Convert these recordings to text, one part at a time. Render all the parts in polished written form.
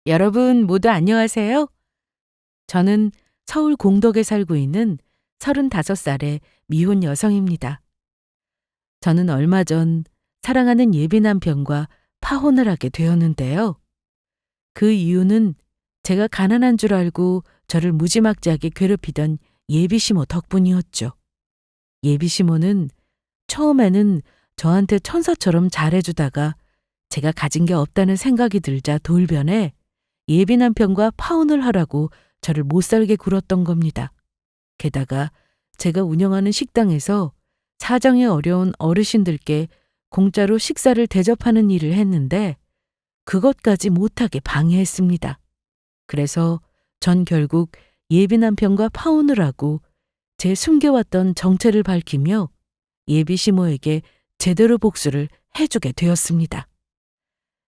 여러분 모두 안녕하세요. 저는 서울 공덕에 살고 있는 35살의 미혼 여성입니다. 저는 얼마 전 사랑하는 예비 남편과 파혼을 하게 되었는데요. 그 이유는 제가 가난한 줄 알고 저를 무지막지하게 괴롭히던 예비 시모 덕분이었죠. 예비 시모는 처음에는 저한테 천사처럼 잘해주다가 제가 가진 게 없다는 생각이 들자 돌변해 예비 남편과 파혼을 하라고 저를 못살게 굴었던 겁니다. 게다가 제가 운영하는 식당에서 사정이 어려운 어르신들께 공짜로 식사를 대접하는 일을 했는데 그것까지 못하게 방해했습니다. 그래서 전 결국 예비 남편과 파혼을 하고 제 숨겨왔던 정체를 밝히며 예비 시모에게 제대로 복수를 해주게 되었습니다.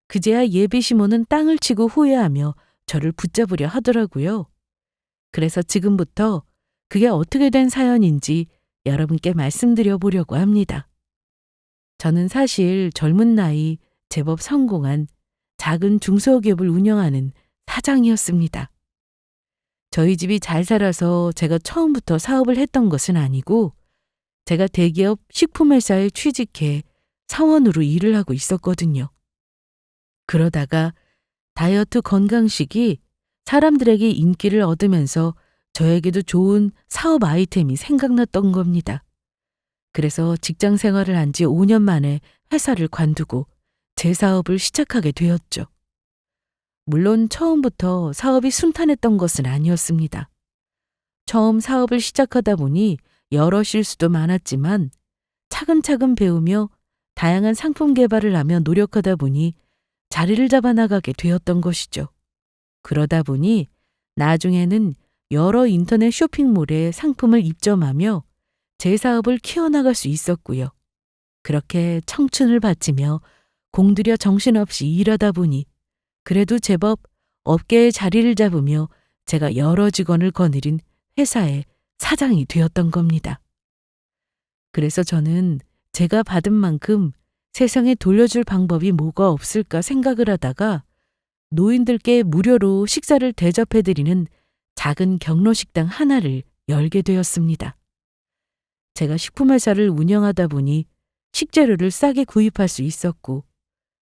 그제야 예비 시모는 땅을 치고 후회하며 저를 붙잡으려 하더라고요. 그래서 지금부터 그게 어떻게 된 사연인지 여러분께 말씀드려 보려고 합니다. 저는 사실 젊은 나이 제법 성공한 작은 중소기업을 운영하는 사장이었습니다. 저희 집이 잘 살아서 제가 처음부터 사업을 했던 것은 아니고 제가 대기업 식품회사에 취직해 사원으로 일을 하고 있었거든요. 그러다가 다이어트 건강식이 사람들에게 인기를 얻으면서 저에게도 좋은 사업 아이템이 생각났던 겁니다. 그래서 직장 생활을 한 지 5년 만에 회사를 관두고 제 사업을 시작하게 되었죠. 물론 처음부터 사업이 순탄했던 것은 아니었습니다. 처음 사업을 시작하다 보니 여러 실수도 많았지만 차근차근 배우며 다양한 상품 개발을 하며 노력하다 보니 자리를 잡아 나가게 되었던 것이죠. 그러다 보니 나중에는 여러 인터넷 쇼핑몰에 상품을 입점하며 제 사업을 키워나갈 수 있었고요. 그렇게 청춘을 바치며 공들여 정신없이 일하다 보니 그래도 제법 업계에 자리를 잡으며 제가 여러 직원을 거느린 회사의 사장이 되었던 겁니다. 그래서 저는 제가 받은 만큼 세상에 돌려줄 방법이 뭐가 없을까 생각을 하다가 노인들께 무료로 식사를 대접해드리는 작은 경로식당 하나를 열게 되었습니다. 제가 식품회사를 운영하다 보니 식재료를 싸게 구입할 수 있었고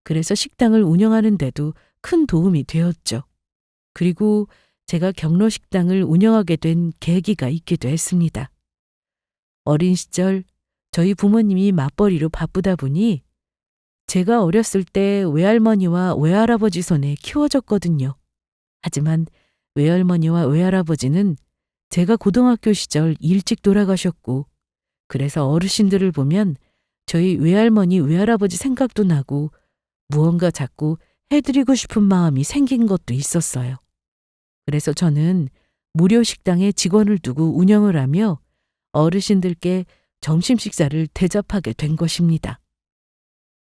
그래서 식당을 운영하는 데도 큰 도움이 되었죠. 그리고 제가 경로식당을 운영하게 된 계기가 있기도 했습니다. 어린 시절 저희 부모님이 맞벌이로 바쁘다 보니 제가 어렸을 때 외할머니와 외할아버지 손에 키워졌거든요. 하지만 외할머니와 외할아버지는 제가 고등학교 시절 일찍 돌아가셨고 그래서 어르신들을 보면 저희 외할머니 외할아버지 생각도 나고 무언가 자꾸 해드리고 싶은 마음이 생긴 것도 있었어요. 그래서 저는 무료 식당에 직원을 두고 운영을 하며 어르신들께 점심 식사를 대접하게 된 것입니다.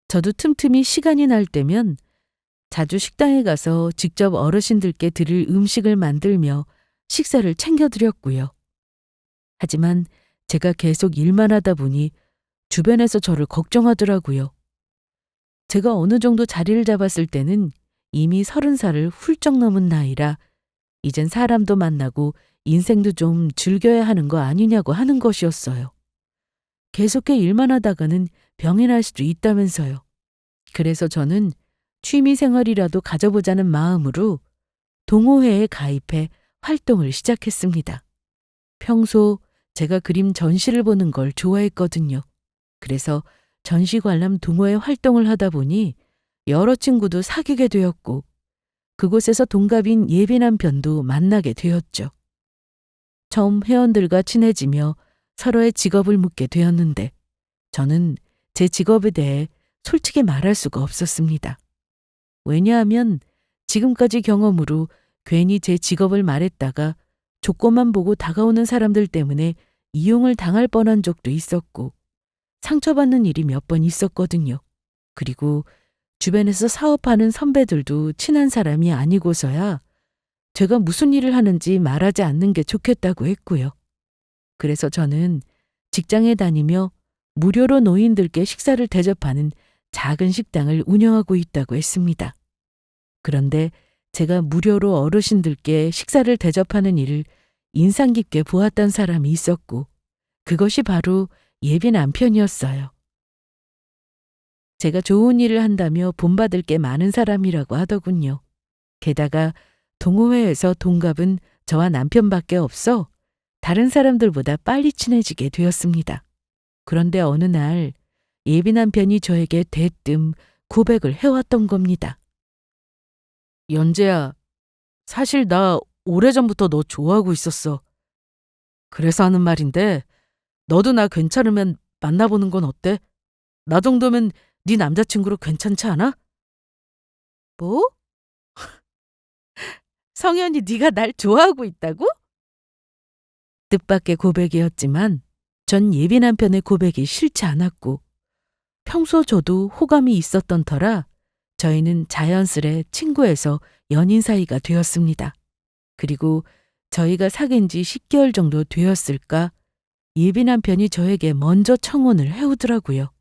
저도 틈틈이 시간이 날 때면 자주 식당에 가서 직접 어르신들께 드릴 음식을 만들며 식사를 챙겨드렸고요. 하지만 제가 계속 일만 하다 보니 주변에서 저를 걱정하더라고요. 제가 어느 정도 자리를 잡았을 때는 이미 30살을 훌쩍 넘은 나이라 이젠 사람도 만나고 인생도 좀 즐겨야 하는 거 아니냐고 하는 것이었어요. 계속해 일만 하다가는 병이 날 수도 있다면서요. 그래서 저는 취미생활이라도 가져보자는 마음으로 동호회에 가입해 활동을 시작했습니다. 평소 제가 그림 전시를 보는 걸 좋아했거든요. 그래서 전시 관람 동호회 활동을 하다 보니 여러 친구도 사귀게 되었고 그곳에서 동갑인 예비 남편도 만나게 되었죠. 처음 회원들과 친해지며 서로의 직업을 묻게 되었는데 저는 제 직업에 대해 솔직히 말할 수가 없었습니다. 왜냐하면 지금까지 경험으로 괜히 제 직업을 말했다가 조건만 보고 다가오는 사람들 때문에 이용을 당할 뻔한 적도 있었고 상처받는 일이 몇 번 있었거든요. 그리고 주변에서 사업하는 선배들도 친한 사람이 아니고서야 제가 무슨 일을 하는지 말하지 않는 게 좋겠다고 했고요. 그래서 저는 직장에 다니며 무료로 노인들께 식사를 대접하는 작은 식당을 운영하고 있다고 했습니다. 그런데 제가 무료로 어르신들께 식사를 대접하는 일을 인상 깊게 보았던 사람이 있었고, 그것이 바로 예비 남편이었어요. 제가 좋은 일을 한다며 본받을 게 많은 사람이라고 하더군요. 게다가 동호회에서 동갑은 저와 남편밖에 없어 다른 사람들보다 빨리 친해지게 되었습니다. 그런데 어느 날 예비 남편이 저에게 대뜸 고백을 해왔던 겁니다. 연재야, 사실 나 오래전부터 너 좋아하고 있었어. 그래서 하는 말인데 너도 나 괜찮으면 만나보는 건 어때? 나 정도면 네 남자친구로 괜찮지 않아? 뭐? 성현이 네가 날 좋아하고 있다고? 뜻밖의 고백이었지만 전 예비 남편의 고백이 싫지 않았고, 평소 저도 호감이 있었던 터라 저희는 자연스레 친구에서 연인 사이가 되었습니다. 그리고 저희가 사귄 지 10개월 정도 되었을까 예비 남편이 저에게 먼저 청혼을 해오더라고요.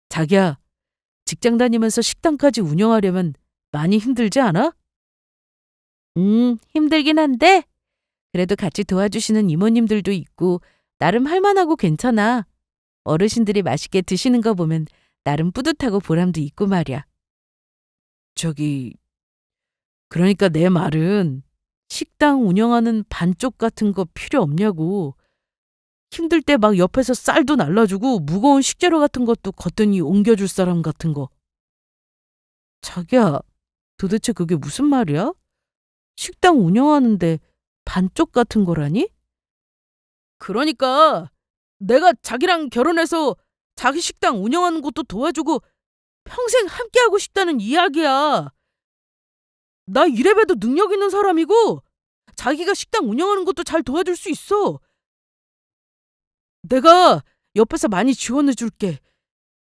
자기야, 직장 다니면서 식당까지 운영하려면 많이 힘들지 않아? 힘들긴 한데 그래도 같이 도와주시는 이모님들도 있고 나름 할만하고 괜찮아. 어르신들이 맛있게 드시는 거 보면 나름 뿌듯하고 보람도 있고 말이야. 저기, 그러니까 내 말은 식당 운영하는 반쪽 같은 거 필요 없냐고. 힘들 때 막 옆에서 쌀도 날라주고 무거운 식재료 같은 것도 거뜬히 옮겨줄 사람 같은 거. 자기야, 도대체 그게 무슨 말이야? 식당 운영하는데 반쪽 같은 거라니? 그러니까 내가 자기랑 결혼해서 자기 식당 운영하는 것도 도와주고 평생 함께하고 싶다는 이야기야. 나 이래봬도 능력 있는 사람이고 자기가 식당 운영하는 것도 잘 도와줄 수 있어. 내가 옆에서 많이 지원해 줄게.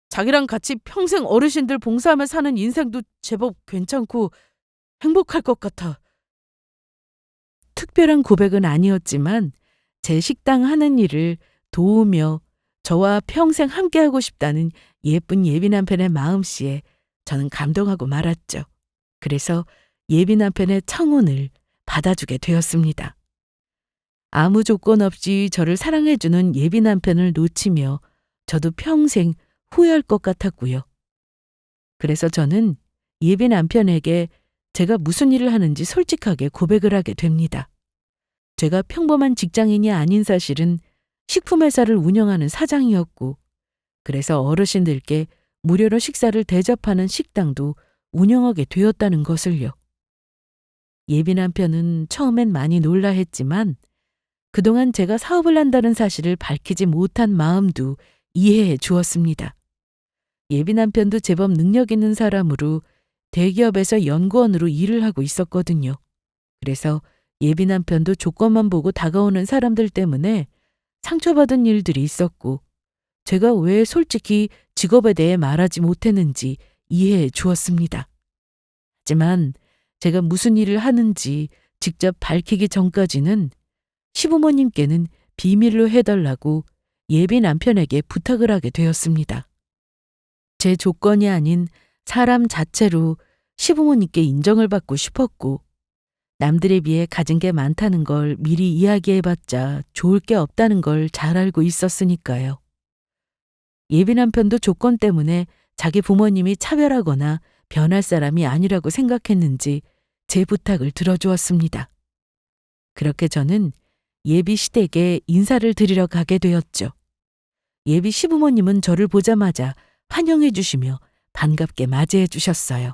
자기랑 같이 평생 어르신들 봉사하며 사는 인생도 제법 괜찮고 행복할 것 같아. 특별한 고백은 아니었지만 제 식당 하는 일을 도우며 저와 평생 함께하고 싶다는 예쁜 예비 남편의 마음씨에 저는 감동하고 말았죠. 그래서 예비 남편의 청혼을 받아주게 되었습니다. 아무 조건 없이 저를 사랑해주는 예비 남편을 놓치며 저도 평생 후회할 것 같았고요. 그래서 저는 예비 남편에게 제가 무슨 일을 하는지 솔직하게 고백을 하게 됩니다. 제가 평범한 직장인이 아닌 사실은 식품회사를 운영하는 사장이었고, 그래서 어르신들께 무료로 식사를 대접하는 식당도 운영하게 되었다는 것을요. 예비 남편은 처음엔 많이 놀라했지만 그동안 제가 사업을 한다는 사실을 밝히지 못한 마음도 이해해 주었습니다. 예비 남편도 제법 능력 있는 사람으로 대기업에서 연구원으로 일을 하고 있었거든요. 그래서 예비 남편도 조건만 보고 다가오는 사람들 때문에 상처받은 일들이 있었고, 제가 왜 솔직히 직업에 대해 말하지 못했는지 이해해 주었습니다. 하지만 제가 무슨 일을 하는지 직접 밝히기 전까지는 시부모님께는 비밀로 해달라고 예비 남편에게 부탁을 하게 되었습니다. 제 조건이 아닌 사람 자체로 시부모님께 인정을 받고 싶었고, 남들에 비해 가진 게 많다는 걸 미리 이야기해봤자 좋을 게 없다는 걸 잘 알고 있었으니까요. 예비 남편도 조건 때문에 자기 부모님이 차별하거나 변할 사람이 아니라고 생각했는지 제 부탁을 들어주었습니다. 그렇게 저는 예비 시댁에 인사를 드리러 가게 되었죠. 예비 시부모님은 저를 보자마자 환영해 주시며 반갑게 맞이해 주셨어요.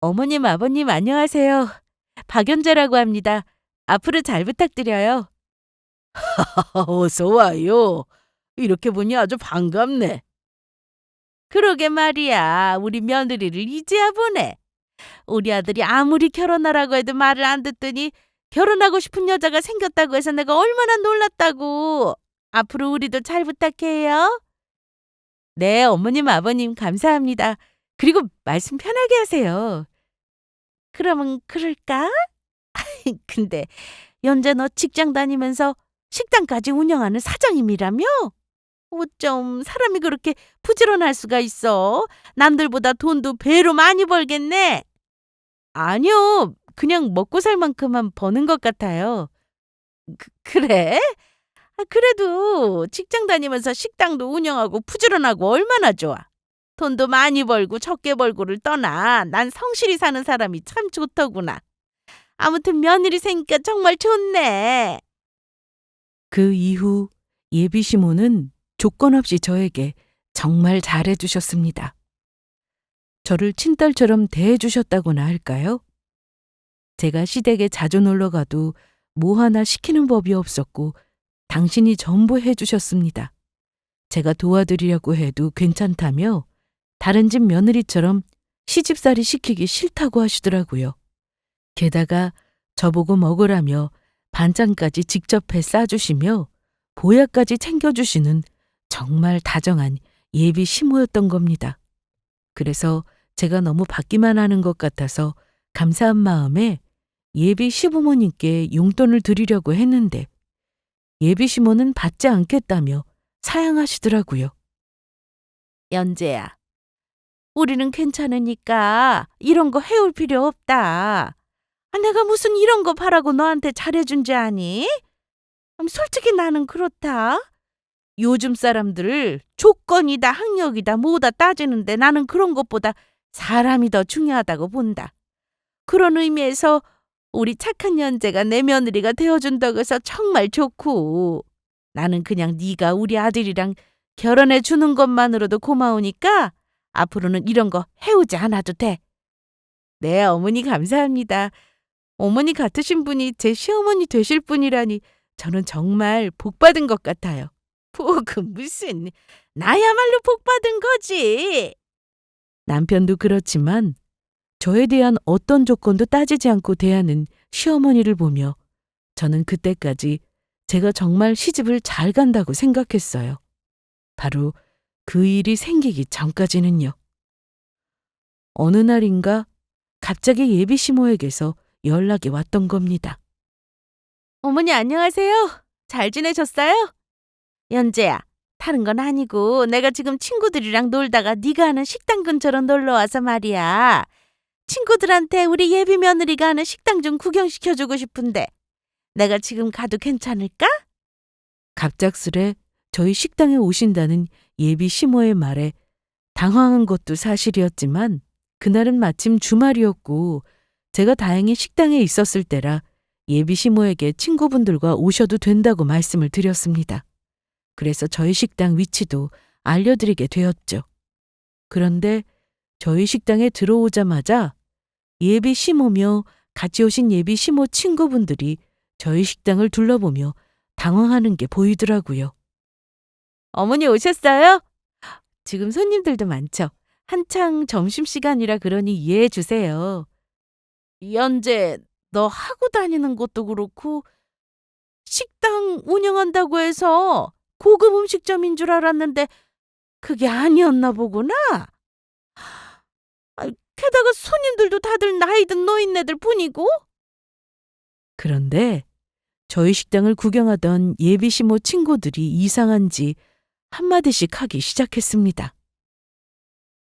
어머님, 아버님 안녕하세요. 박연재라고 합니다. 앞으로 잘 부탁드려요. 어서 와요. 이렇게 보니 아주 반갑네. 그러게 말이야. 우리 며느리를 이제야 보네. 우리 아들이 아무리 결혼하라고 해도 말을 안 듣더니 결혼하고 싶은 여자가 생겼다고 해서 내가 얼마나 놀랐다고. 앞으로 우리도 잘 부탁해요. 네, 어머님, 아버님 감사합니다. 그리고 말씀 편하게 하세요. 그러면 그럴까? 근데 연재 너 직장 다니면서 식당까지 운영하는 사장님이라며? 어쩜 사람이 그렇게 부지런할 수가 있어? 남들보다 돈도 배로 많이 벌겠네. 아니요. 그냥 먹고 살 만큼만 버는 것 같아요. 그래? 그래도 직장 다니면서 식당도 운영하고 부지런하고 얼마나 좋아. 돈도 많이 벌고 적게 벌고를 떠나 난 성실히 사는 사람이 참 좋더구나. 아무튼 며느리 생기니까 정말 좋네. 그 이후 예비 시모는 조건 없이 저에게 정말 잘해 주셨습니다. 저를 친딸처럼 대해 주셨다고나 할까요? 제가 시댁에 자주 놀러 가도 뭐 하나 시키는 법이 없었고 당신이 전부 해 주셨습니다. 제가 도와드리려고 해도 괜찮다며 다른 집 며느리처럼 시집살이 시키기 싫다고 하시더라고요. 게다가 저보고 먹으라며 반찬까지 직접 해 싸주시며 보약까지 챙겨주시는 정말 다정한 예비 시모였던 겁니다. 그래서 제가 너무 받기만 하는 것 같아서 감사한 마음에 예비 시부모님께 용돈을 드리려고 했는데 예비 시모는 받지 않겠다며 사양하시더라고요. 연재야, 우리는 괜찮으니까 이런 거 해올 필요 없다. 내가 무슨 이런 거 바라고 너한테 잘해준 줄 아니? 솔직히 나는 그렇다. 요즘 사람들 조건이다 학력이다 뭐다 따지는데 나는 그런 것보다 사람이 더 중요하다고 본다. 그런 의미에서 우리 착한 연재가 내 며느리가 되어준다고 해서 정말 좋고 나는 그냥 네가 우리 아들이랑 결혼해 주는 것만으로도 고마우니까 앞으로는 이런 거 해오지 않아도 돼. 네, 어머니 감사합니다. 어머니 같으신 분이 제 시어머니 되실 분이라니 저는 정말 복 받은 것 같아요. 복은 무슨, 나야말로 복 받은 거지. 남편도 그렇지만 저에 대한 어떤 조건도 따지지 않고 대하는 시어머니를 보며 저는 그때까지 제가 정말 시집을 잘 간다고 생각했어요. 바로 그 일이 생기기 전까지는요. 어느 날인가 갑자기 예비 시모에게서 연락이 왔던 겁니다. 어머니 안녕하세요. 잘 지내셨어요? 연재야, 다른 건 아니고 내가 지금 친구들이랑 놀다가 네가 하는 식당 근처로 놀러와서 말이야. 친구들한테 우리 예비 며느리가 하는 식당 좀 구경시켜주고 싶은데 내가 지금 가도 괜찮을까? 갑작스레 저희 식당에 오신다는 예비 시모의 말에 당황한 것도 사실이었지만 그날은 마침 주말이었고 제가 다행히 식당에 있었을 때라 예비 시모에게 친구분들과 오셔도 된다고 말씀을 드렸습니다. 그래서 저희 식당 위치도 알려드리게 되었죠. 그런데 저희 식당에 들어오자마자 예비 시모며 같이 오신 예비 시모 친구분들이 저희 식당을 둘러보며 당황하는 게 보이더라고요. 어머니 오셨어요? 지금 손님들도 많죠. 한창 점심시간이라 그러니 이해해 주세요. 연재, 너 하고 다니는 것도 그렇고 식당 운영한다고 해서 고급 음식점인 줄 알았는데 그게 아니었나 보구나. 게다가 손님들도 다들 나이 든 노인네들 뿐이고. 그런데 저희 식당을 구경하던 예비 시모 친구들이 이상한지 한마디씩 하기 시작했습니다.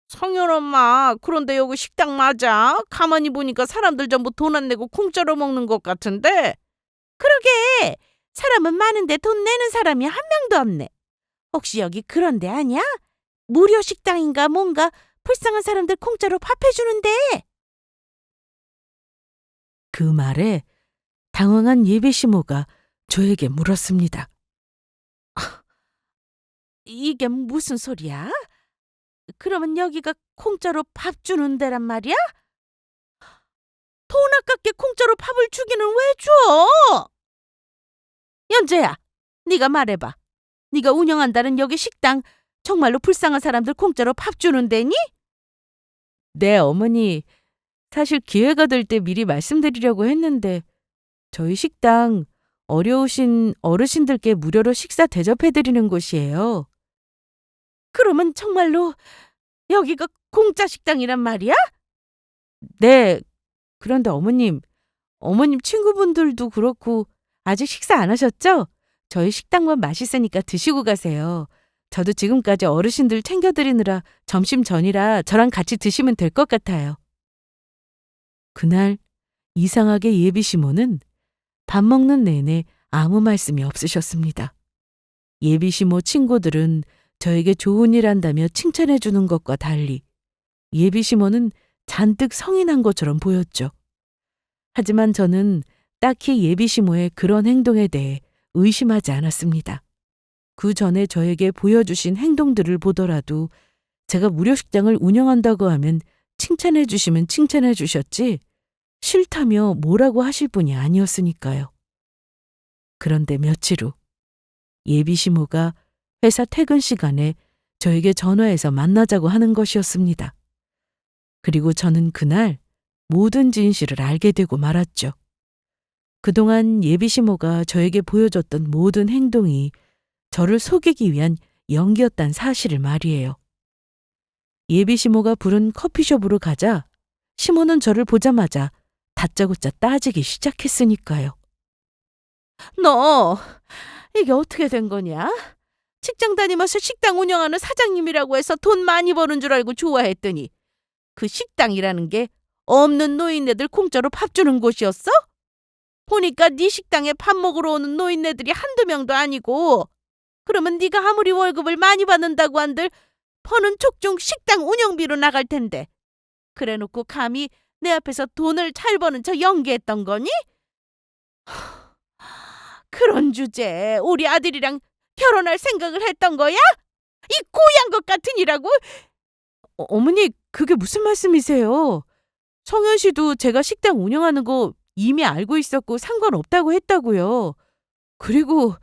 성현 엄마, 그런데 여기 식당 맞아? 가만히 보니까 사람들 전부 돈 안 내고 공짜로 먹는 것 같은데. 그러게, 사람은 많은데 돈 내는 사람이 한 명도 없네. 혹시 여기 그런 데 아니야? 무료 식당인가 뭔가 불쌍한 사람들 공짜로 밥 해주는데. 그 말에 당황한 예비 시모가 저에게 물었습니다. 이게 무슨 소리야? 그러면 여기가 공짜로 밥 주는 데란 말이야? 돈 아깝게 공짜로 밥을 주기는 왜 줘? 연재야, 네가 말해봐. 네가 운영한다는 여기 식당 정말로 불쌍한 사람들 공짜로 밥 주는 데니? 네, 어머니. 사실 기회가 될 때 미리 말씀드리려고 했는데 저희 식당 어려우신 어르신들께 무료로 식사 대접해드리는 곳이에요. 그러면 정말로 여기가 공짜 식당이란 말이야? 네. 그런데 어머님 친구분들도 그렇고 아직 식사 안 하셨죠? 저희 식당만 맛있으니까 드시고 가세요. 저도 지금까지 어르신들 챙겨드리느라 점심 전이라 저랑 같이 드시면 될 것 같아요. 그날 이상하게 예비 시모는 밥 먹는 내내 아무 말씀이 없으셨습니다. 예비 시모 친구들은 저에게 좋은 일 한다며 칭찬해 주는 것과 달리 예비 시모는 잔뜩 성이 난 것처럼 보였죠. 하지만 저는 딱히 예비 시모의 그런 행동에 대해 의심하지 않았습니다. 그 전에 저에게 보여주신 행동들을 보더라도 제가 무료식당을 운영한다고 하면 칭찬해 주시면 칭찬해 주셨지 싫다며 뭐라고 하실 분이 아니었으니까요. 그런데 며칠 후 예비 시모가 회사 퇴근 시간에 저에게 전화해서 만나자고 하는 것이었습니다. 그리고 저는 그날 모든 진실을 알게 되고 말았죠. 그동안 예비 시모가 저에게 보여줬던 모든 행동이 저를 속이기 위한 연기였단 사실을 말이에요. 예비 시모가 부른 커피숍으로 가자 시모는 저를 보자마자 다짜고짜 따지기 시작했으니까요. 너 이게 어떻게 된 거냐? 직장 다니면서 식당 운영하는 사장님이라고 해서 돈 많이 버는 줄 알고 좋아했더니 그 식당이라는 게 없는 노인네들 공짜로 밥 주는 곳이었어? 보니까 네 식당에 밥 먹으러 오는 노인네들이 한두 명도 아니고 그러면 네가 아무리 월급을 많이 받는다고 한들 버는 족중 식당 운영비로 나갈 텐데 그래놓고 감히 내 앞에서 돈을 잘 버는 척 연기했던 거니? 그런 주제에 우리 아들이랑 결혼할 생각을 했던 거야? 이 고얀 것 같으니라고? 어머니 그게 무슨 말씀이세요? 성현 씨도 제가 식당 운영하는 거 이미 알고 있었고 상관없다고 했다고요. 그리고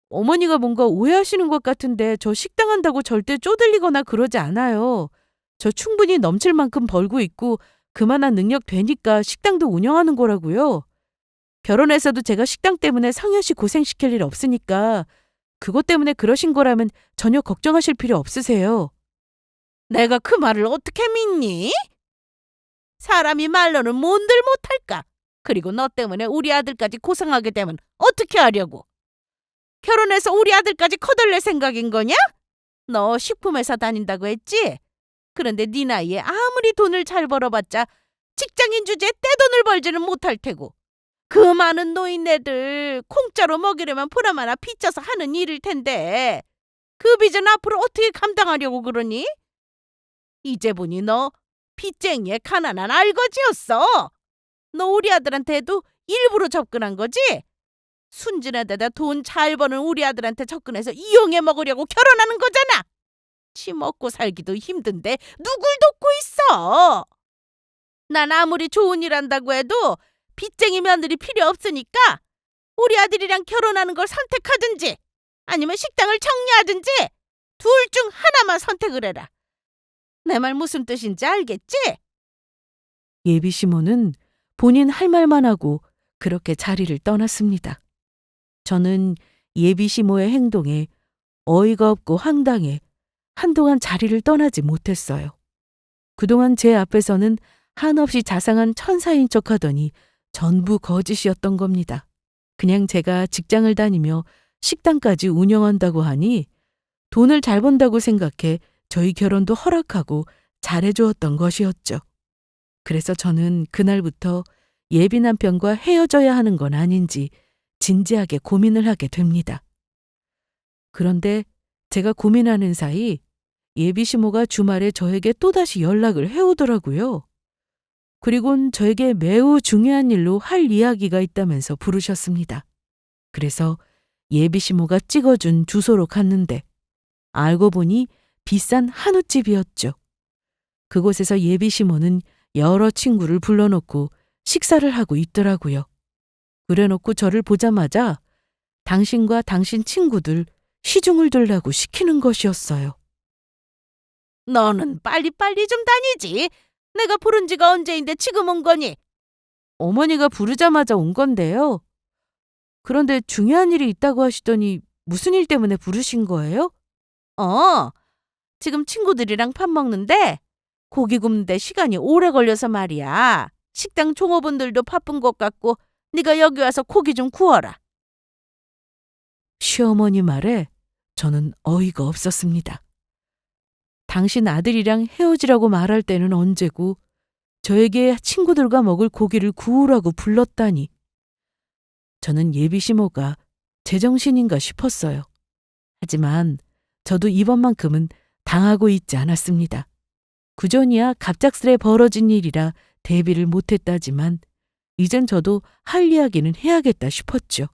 어머니가 뭔가 오해하시는 것 같은데 저 식당 한다고 절대 쪼들리거나 그러지 않아요. 저 충분히 넘칠 만큼 벌고 있고 그만한 능력 되니까 식당도 운영하는 거라고요. 결혼해서도 제가 식당 때문에 성현 씨 고생시킬 일 없으니까 그것 때문에 그러신 거라면 전혀 걱정하실 필요 없으세요. 내가 그 말을 어떻게 믿니? 사람이 말로는 뭔들 못할까? 그리고 너 때문에 우리 아들까지 고생하게 되면 어떻게 하려고? 결혼해서 우리 아들까지 커들낼 생각인 거냐? 너 식품회사 다닌다고 했지? 그런데 네 나이에 아무리 돈을 잘 벌어봤자 직장인 주제에 떼돈을 벌지는 못할 테고 그 많은 노인네들 공짜로 먹이려면 보나마나 빚져서 하는 일일 텐데 그 빚은 앞으로 어떻게 감당하려고 그러니? 이제 보니 너 빚쟁이의 가난한 알거지였어. 너 우리 아들한테도 일부러 접근한 거지? 순진한 데다 돈 잘 버는 우리 아들한테 접근해서 이용해 먹으려고 결혼하는 거잖아. 치 먹고 살기도 힘든데 누굴 돕고 있어? 난 아무리 좋은 일 한다고 해도 빚쟁이 며느리 필요 없으니까 우리 아들이랑 결혼하는 걸 선택하든지 아니면 식당을 정리하든지 둘 중 하나만 선택을 해라. 내 말 무슨 뜻인지 알겠지? 예비 시모는 본인 할 말만 하고 그렇게 자리를 떠났습니다. 저는 예비 시모의 행동에 어이가 없고 황당해 한동안 자리를 떠나지 못했어요. 그동안 제 앞에서는 한없이 자상한 천사인 척하더니 전부 거짓이었던 겁니다. 그냥 제가 직장을 다니며 식당까지 운영한다고 하니 돈을 잘 번다고 생각해 저희 결혼도 허락하고 잘해주었던 것이었죠. 그래서 저는 그날부터 예비 남편과 헤어져야 하는 건 아닌지 진지하게 고민을 하게 됩니다. 그런데 제가 고민하는 사이 예비 시모가 주말에 저에게 또다시 연락을 해오더라고요. 그리곤 저에게 매우 중요한 일로 할 이야기가 있다면서 부르셨습니다. 그래서 예비 시모가 찍어준 주소로 갔는데 알고 보니 비싼 한우집이었죠. 그곳에서 예비 시모는 여러 친구를 불러놓고 식사를 하고 있더라고요. 그래놓고 저를 보자마자 당신과 당신 친구들 시중을 들라고 시키는 것이었어요. 너는 빨리빨리 좀 다니지. 내가 부른 지가 언제인데 지금 온 거니? 어머니가 부르자마자 온 건데요. 그런데 중요한 일이 있다고 하시더니 무슨 일 때문에 부르신 거예요? 지금 친구들이랑 밥 먹는데 고기 굽는데 시간이 오래 걸려서 말이야. 식당 종업원들도 바쁜 것 같고 네가 여기 와서 고기 좀 구워라. 시어머니 말에 저는 어이가 없었습니다. 당신 아들이랑 헤어지라고 말할 때는 언제고 저에게 친구들과 먹을 고기를 구우라고 불렀다니. 저는 예비시모가 제정신인가 싶었어요. 하지만 저도 이번만큼은 당하고 있지 않았습니다. 구전이야 갑작스레 벌어진 일이라 대비를 못했다지만 이젠 저도 할 이야기는 해야겠다 싶었죠.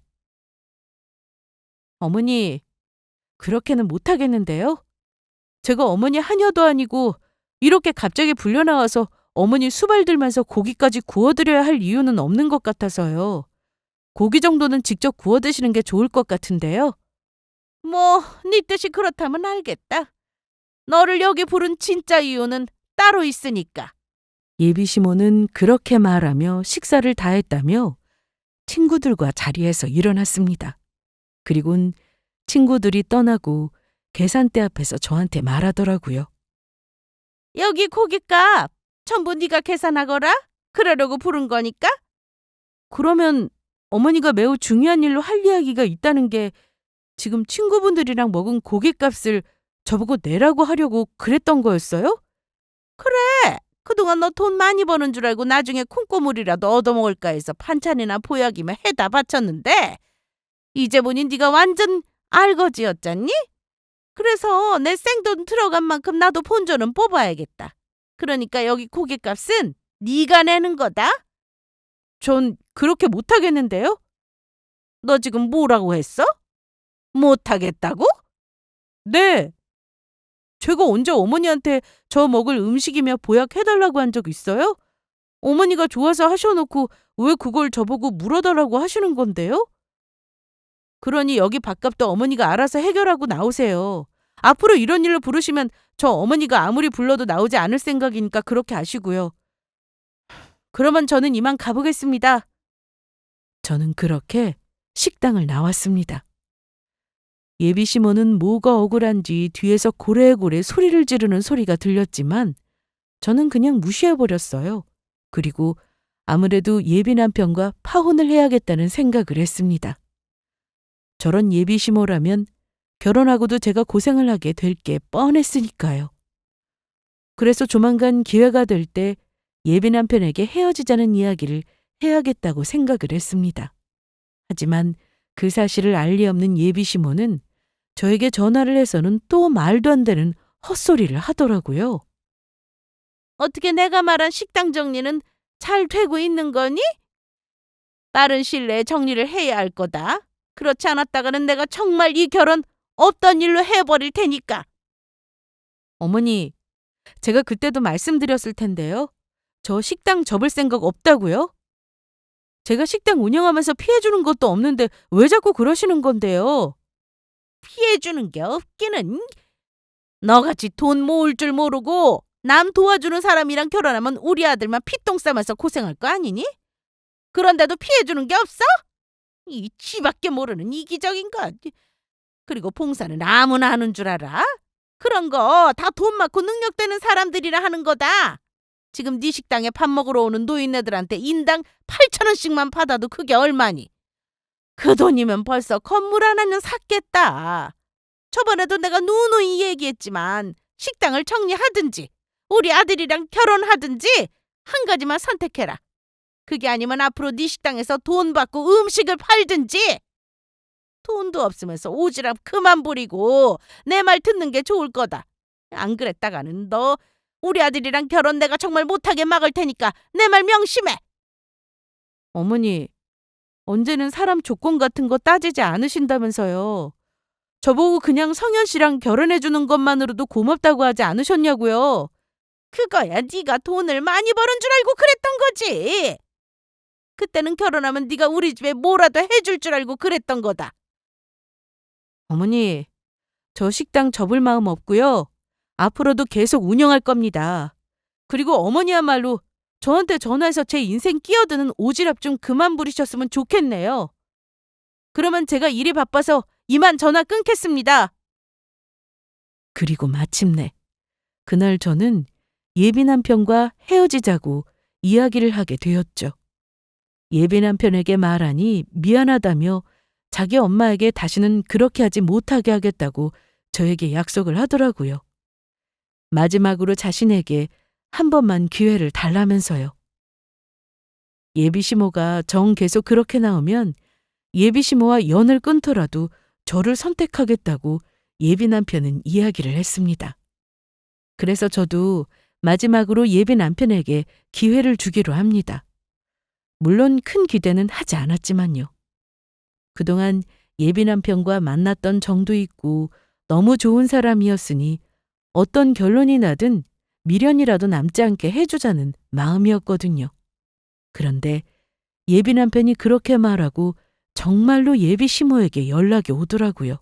어머니, 그렇게는 못하겠는데요? 제가 어머니 하녀도 아니고 이렇게 갑자기 불려나와서 어머니 수발 들면서 고기까지 구워드려야 할 이유는 없는 것 같아서요. 고기 정도는 직접 구워 드시는 게 좋을 것 같은데요. 뭐, 네 뜻이 그렇다면 알겠다. 너를 여기 부른 진짜 이유는 따로 있으니까. 예비시모는 그렇게 말하며 식사를 다 했다며 친구들과 자리에서 일어났습니다. 그리곤 친구들이 떠나고 계산대 앞에서 저한테 말하더라고요. 여기 고깃값 전부 네가 계산하거라. 그러려고 부른 거니까. 그러면 어머니가 매우 중요한 일로 할 이야기가 있다는 게 지금 친구분들이랑 먹은 고깃값을 저보고 내라고 하려고 그랬던 거였어요? 그래. 그동안 너 돈 많이 버는 줄 알고 나중에 콩고물이라도 얻어먹을까 해서 반찬이나 보약이면 해다 바쳤는데 이제 보니 네가 완전 알거지였잖니? 그래서 내 생돈 들어간 만큼 나도 본전은 뽑아야겠다. 그러니까 여기 고깃값은 네가 내는 거다. 전 그렇게 못하겠는데요? 너 지금 뭐라고 했어? 못하겠다고? 네. 제가 언제 어머니한테 저 먹을 음식이며 보약 해달라고 한 적 있어요? 어머니가 좋아서 하셔놓고 왜 그걸 저보고 물어달라고 하시는 건데요? 그러니 여기 밥값도 어머니가 알아서 해결하고 나오세요. 앞으로 이런 일로 부르시면 저 어머니가 아무리 불러도 나오지 않을 생각이니까 그렇게 아시고요. 그러면 저는 이만 가보겠습니다. 저는 그렇게 식당을 나왔습니다. 예비시모는 뭐가 억울한지 뒤에서 고래고래 소리를 지르는 소리가 들렸지만 저는 그냥 무시해버렸어요. 그리고 아무래도 예비 남편과 파혼을 해야겠다는 생각을 했습니다. 저런 예비시모라면 결혼하고도 제가 고생을 하게 될 게 뻔했으니까요. 그래서 조만간 기회가 될 때 예비 남편에게 헤어지자는 이야기를 해야겠다고 생각을 했습니다. 하지만 그 사실을 알 리 없는 예비시모는 저에게 전화를 해서는 또 말도 안 되는 헛소리를 하더라고요. 어떻게 내가 말한 식당 정리는 잘 되고 있는 거니? 빠른 시일 내에 정리를 해야 할 거다. 그렇지 않았다가는 내가 정말 이 결혼 없던 일로 해버릴 테니까. 어머니, 제가 그때도 말씀드렸을 텐데요. 저 식당 접을 생각 없다고요? 제가 식당 운영하면서 피해주는 것도 없는데 왜 자꾸 그러시는 건데요? 피해주는 게 없기는. 너같이 돈 모을 줄 모르고 남 도와주는 사람이랑 결혼하면 우리 아들만 피똥 싸면서 고생할 거 아니니? 그런데도 피해주는 게 없어? 이 지밖에 모르는 이기적인 것. 그리고 봉사는 아무나 하는 줄 알아? 그런 거 다 돈 많고 능력되는 사람들이라 하는 거다. 지금 네 식당에 밥 먹으러 오는 노인네들한테 인당 8,000원씩만 받아도 그게 얼마니? 그 돈이면 벌써 건물 하나는 샀겠다. 저번에도 내가 누누이 얘기했지만 식당을 정리하든지 우리 아들이랑 결혼하든지 한 가지만 선택해라. 그게 아니면 앞으로 네 식당에서 돈 받고 음식을 팔든지. 돈도 없으면서 오지랖 그만 부리고 내 말 듣는 게 좋을 거다. 안 그랬다가는 너 우리 아들이랑 결혼 내가 정말 못하게 막을 테니까 내 말 명심해. 어머니, 언제는 사람 조건 같은 거 따지지 않으신다면서요. 저보고 그냥 성현 씨랑 결혼해 주는 것만으로도 고맙다고 하지 않으셨냐고요. 그거야 네가 돈을 많이 버는 줄 알고 그랬던 거지. 그때는 결혼하면 네가 우리 집에 뭐라도 해줄 줄 알고 그랬던 거다. 어머니, 저 식당 접을 마음 없고요. 앞으로도 계속 운영할 겁니다. 그리고 어머니야말로 저한테 전화해서 제 인생 끼어드는 오지랖 좀 그만 부리셨으면 좋겠네요. 그러면 제가 일이 바빠서 이만 전화 끊겠습니다. 그리고 마침내 그날 저는 예비 남편과 헤어지자고 이야기를 하게 되었죠. 예비 남편에게 말하니 미안하다며 자기 엄마에게 다시는 그렇게 하지 못하게 하겠다고 저에게 약속을 하더라고요. 마지막으로 자신에게 한 번만 기회를 달라면서요. 예비 시모가 정 계속 그렇게 나오면 예비 시모와 연을 끊더라도 저를 선택하겠다고 예비 남편은 이야기를 했습니다. 그래서 저도 마지막으로 예비 남편에게 기회를 주기로 합니다. 물론 큰 기대는 하지 않았지만요. 그동안 예비 남편과 만났던 정도 있고 너무 좋은 사람이었으니 어떤 결론이 나든 미련이라도 남지 않게 해주자는 마음이었거든요. 그런데 예비 남편이 그렇게 말하고 정말로 예비 시모에게 연락이 오더라고요.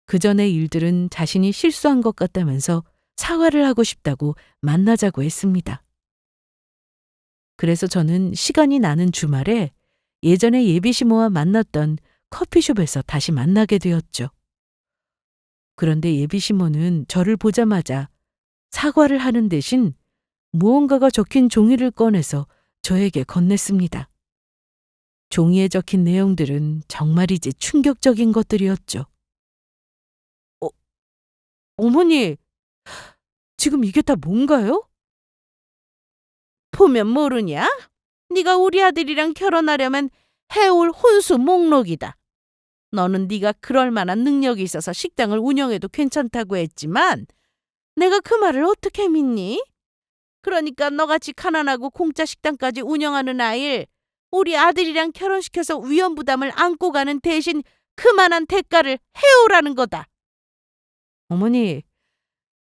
그 전의 일들은 자신이 실수한 것 같다면서 사과를 하고 싶다고 만나자고 했습니다. 그래서 저는 시간이 나는 주말에 예전에 예비 시모와 만났던 커피숍에서 다시 만나게 되었죠. 그런데 예비 시모는 저를 보자마자 사과를 하는 대신 무언가가 적힌 종이를 꺼내서 저에게 건넸습니다. 종이에 적힌 내용들은 정말이지 충격적인 것들이었죠. 어, 어머니, 지금 이게 다 뭔가요? 보면 모르냐? 네가 우리 아들이랑 결혼하려면 해올 혼수 목록이다. 너는 네가 그럴 만한 능력이 있어서 식당을 운영해도 괜찮다고 했지만 내가 그 말을 어떻게 믿니? 그러니까 너같이 가난하고 공짜 식당까지 운영하는 아이를 우리 아들이랑 결혼시켜서 위험 부담을 안고 가는 대신 그만한 대가를 해오라는 거다. 어머니,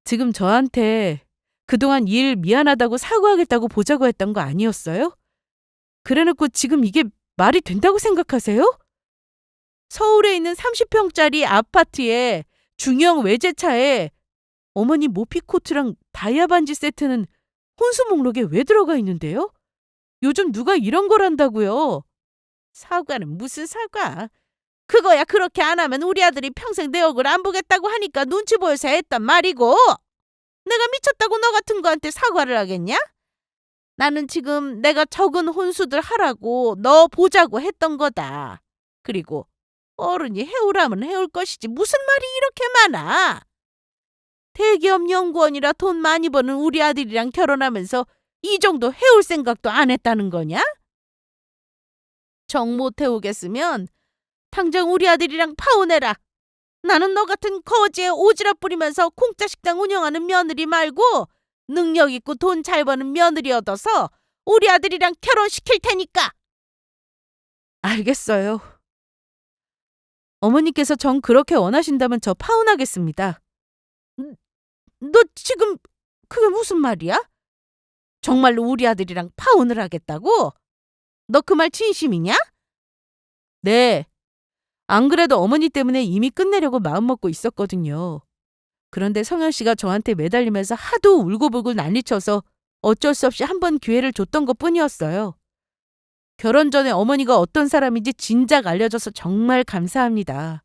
지금 저한테 그동안 일 미안하다고 사과하겠다고 보자고 했던 거 아니었어요? 그래놓고 지금 이게 말이 된다고 생각하세요? 서울에 있는 30평짜리 아파트에 중형 외제차에 어머니 모피코트랑 다이아 반지 세트는 혼수 목록에 왜 들어가 있는데요? 요즘 누가 이런 걸 한다고요? 사과는 무슨 사과? 그거야 그렇게 안 하면 우리 아들이 평생 내 얼굴 안 보겠다고 하니까 눈치 보여서 했단 말이고. 내가 미쳤다고 너 같은 거한테 사과를 하겠냐? 나는 지금 내가 적은 혼수들 하라고 너 보자고 했던 거다. 그리고 어른이 해오라면 해올 것이지 무슨 말이 이렇게 많아? 대기업 연구원이라 돈 많이 버는 우리 아들이랑 결혼하면서 이 정도 해올 생각도 안 했다는 거냐? 정 못 해오겠으면 당장 우리 아들이랑 파혼해라. 나는 너 같은 거지에 오지랖 부리면서 공짜 식당 운영하는 며느리 말고 능력 있고 돈 잘 버는 며느리 얻어서 우리 아들이랑 결혼시킬 테니까. 알겠어요. 어머니께서 정 그렇게 원하신다면 저 파혼하겠습니다. 너 지금 그게 무슨 말이야? 정말로 우리 아들이랑 파혼을 하겠다고? 너 그 말 진심이냐? 네. 안 그래도 어머니 때문에 이미 끝내려고 마음먹고 있었거든요. 그런데 성현 씨가 저한테 매달리면서 하도 울고불고 난리쳐서 어쩔 수 없이 한 번 기회를 줬던 것뿐이었어요. 결혼 전에 어머니가 어떤 사람인지 진작 알려줘서 정말 감사합니다.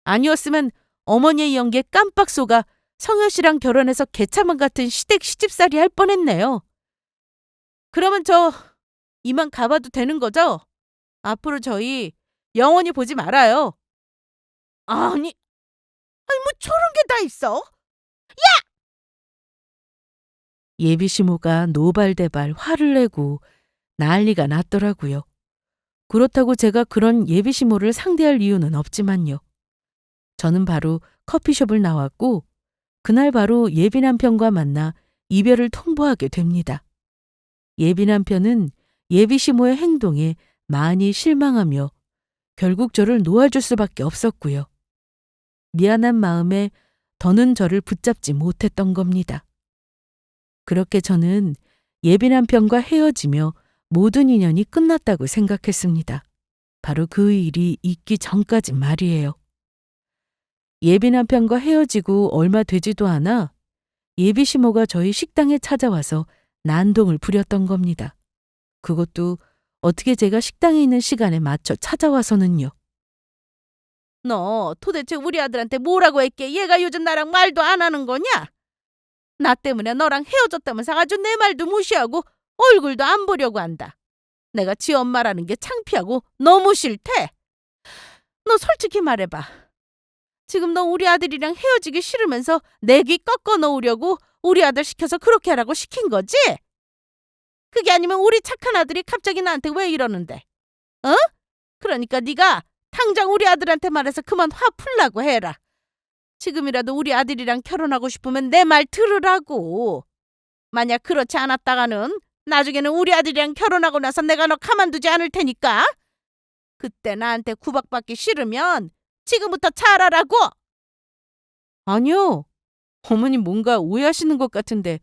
아니었으면 어머니의 연기에 깜빡 속아 성현 씨랑 결혼해서 개차만 같은 시댁 시집살이 할 뻔했네요. 그러면 저 이만 가봐도 되는 거죠? 앞으로 저희 영원히 보지 말아요. 아니 뭐 저런 게 다 있어? 예비 시모가 노발대발 화를 내고 난리가 났더라고요. 그렇다고 제가 그런 예비 시모를 상대할 이유는 없지만요. 저는 바로 커피숍을 나왔고 그날 바로 예비 남편과 만나 이별을 통보하게 됩니다. 예비 남편은 예비 시모의 행동에 많이 실망하며 결국 저를 놓아줄 수밖에 없었고요. 미안한 마음에 더는 저를 붙잡지 못했던 겁니다. 그렇게 저는 예비 남편과 헤어지며 모든 인연이 끝났다고 생각했습니다. 바로 그 일이 있기 전까지 말이에요. 예비 남편과 헤어지고 얼마 되지도 않아 예비 시모가 저희 식당에 찾아와서 난동을 부렸던 겁니다. 그것도 어떻게 제가 식당에 있는 시간에 맞춰 찾아와서는요. 너 도대체 우리 아들한테 뭐라고 했게? 얘가 요즘 나랑 말도 안 하는 거냐? 나 때문에 너랑 헤어졌다면서 아주 내 말도 무시하고 얼굴도 안 보려고 한다. 내가 지 엄마라는 게 창피하고 너무 싫대. 너 솔직히 말해봐. 지금 너 우리 아들이랑 헤어지기 싫으면서 내 귀 꺾어 놓으려고 우리 아들 시켜서 그렇게 하라고 시킨 거지? 그게 아니면 우리 착한 아들이 갑자기 나한테 왜 이러는데? 어? 그러니까 네가 당장 우리 아들한테 말해서 그만 화 풀라고 해라. 지금이라도 우리 아들이랑 결혼하고 싶으면 내 말 들으라고. 만약 그렇지 않았다가는 나중에는 우리 아들이랑 결혼하고 나서 내가 너 가만두지 않을 테니까. 그때 나한테 구박받기 싫으면 지금부터 잘하라고. 아니요. 어머님 뭔가 오해하시는 것 같은데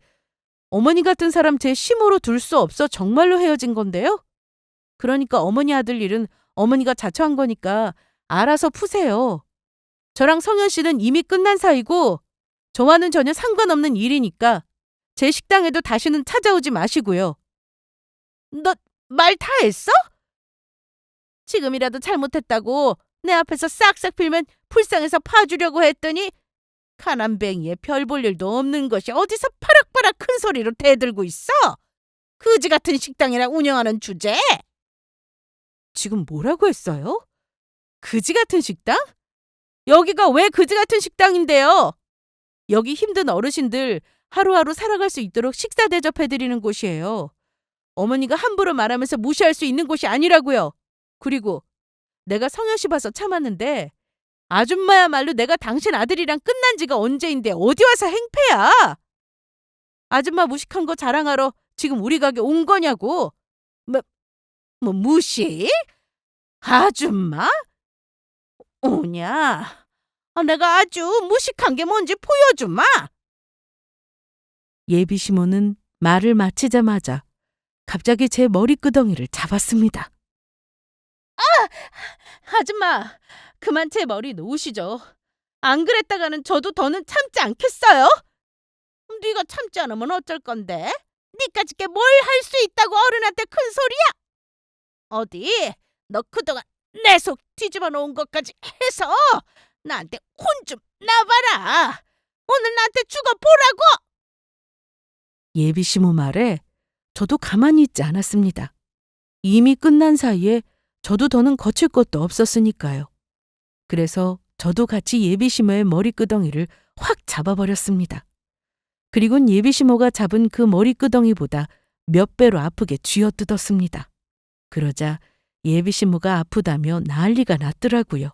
어머니 같은 사람 제 심호로 둘 수 없어 정말로 헤어진 건데요. 그러니까 어머니 아들 일은 어머니가 자처한 거니까 알아서 푸세요. 저랑 성현 씨는 이미 끝난 사이고 저와는 전혀 상관없는 일이니까 제 식당에도 다시는 찾아오지 마시고요. 너 말 다 했어? 지금이라도 잘못했다고 내 앞에서 싹싹 빌면 불쌍해서 봐주려고 했더니 가난뱅이에 별 볼 일도 없는 것이 어디서 파락파락 큰 소리로 대들고 있어? 그지 같은 식당이나 운영하는 주제? 지금 뭐라고 했어요? 그지 같은 식당? 여기가 왜 그지 같은 식당인데요? 여기 힘든 어르신들 하루하루 살아갈 수 있도록 식사 대접해드리는 곳이에요. 어머니가 함부로 말하면서 무시할 수 있는 곳이 아니라고요. 그리고 내가 성현 씨 봐서 참았는데 아줌마야말로 내가 당신 아들이랑 끝난 지가 언제인데 어디 와서 행패야? 아줌마 무식한 거 자랑하러 지금 우리 가게 온 거냐고. 무시? 아줌마? 오냐? 내가 아주 무식한 게 뭔지 보여주마. 예비 시모는 말을 마치자마자 갑자기 제 머리끄덩이를 잡았습니다. 아줌마, 그만 제 머리 놓으시죠. 안 그랬다가는 저도 더는 참지 않겠어요? 네가 참지 않으면 어쩔 건데? 네까짓 게 뭘 할 수 있다고 어른한테 큰 소리야? 어디? 너 그동안 내 속 뒤집어 놓은 것까지 해서 나한테 혼 좀 나봐라. 오늘 나한테 죽어보라고. 예비 시모 말에 저도 가만히 있지 않았습니다. 이미 끝난 사이에 저도 더는 거칠 것도 없었으니까요. 그래서 저도 같이 예비 시모의 머리끄덩이를 확 잡아버렸습니다. 그리곤 예비 시모가 잡은 그 머리끄덩이보다 몇 배로 아프게 쥐어뜯었습니다. 그러자 예비 시모가 아프다며 난리가 났더라고요.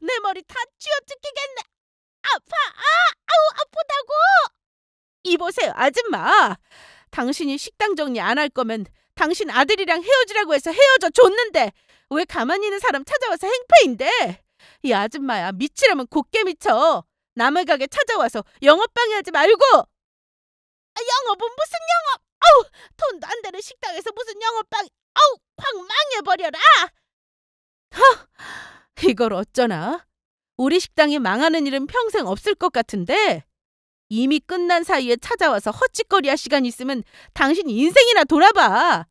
내 머리 다 쥐어뜯기겠네. 아파. 아프다고. 이보세요, 아줌마. 당신이 식당 정리 안 할 거면 당신 아들이랑 헤어지라고 해서 헤어져 줬는데 왜 가만히 있는 사람 찾아와서 행패인데? 이 아줌마야, 미치려면 곱게 미쳐. 남의 가게 찾아와서 영업방해하지 말고. 영업은 무슨 영업? 아우, 돈도 안 되는 식당에서 무슨 영업방해. 아우, 확 망해버려라. 이걸 어쩌나? 우리 식당이 망하는 일은 평생 없을 것 같은데 이미 끝난 사이에 찾아와서 헛짓거리할 시간 있으면 당신 인생이나 돌아봐.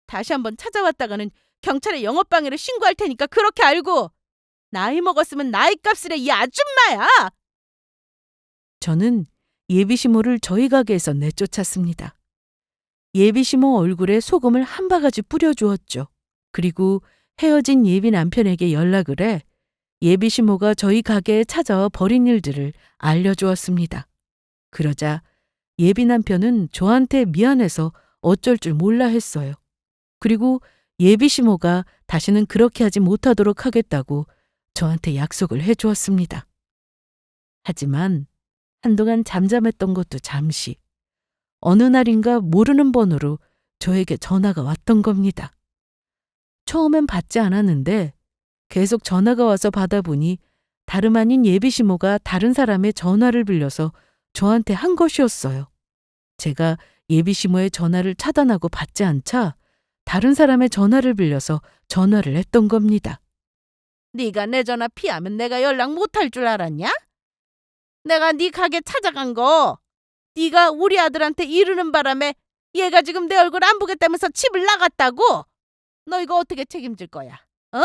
다시 한번 찾아왔다가는 경찰에 영업방해를 신고할 테니까 그렇게 알고. 나이 먹었으면 나이 값을 해, 이 아줌마야. 저는 예비시모를 저희 가게에서 내쫓았습니다. 예비시모 얼굴에 소금을 한 바가지 뿌려주었죠. 그리고 헤어진 예비 남편에게 연락을 해 예비시모가 저희 가게에 찾아와 벌인 일들을 알려주었습니다. 그러자 예비 남편은 저한테 미안해서 어쩔 줄 몰라 했어요. 그리고 예비 시모가 다시는 그렇게 하지 못하도록 하겠다고 저한테 약속을 해주었습니다. 하지만 한동안 잠잠했던 것도 잠시 어느 날인가 모르는 번호로 저에게 전화가 왔던 겁니다. 처음엔 받지 않았는데 계속 전화가 와서 받아보니 다름 아닌 예비 시모가 다른 사람의 전화를 빌려서 저한테 한 것이었어요. 제가 예비 시모의 전화를 차단하고 받지 않자 다른 사람의 전화를 빌려서 전화를 했던 겁니다. 네가 내 전화 피하면 내가 연락 못할 줄 알았냐? 내가 네 가게 찾아간 거 네가 우리 아들한테 이르는 바람에 얘가 지금 내 얼굴 안 보겠다면서 집을 나갔다고? 너 이거 어떻게 책임질 거야? 어?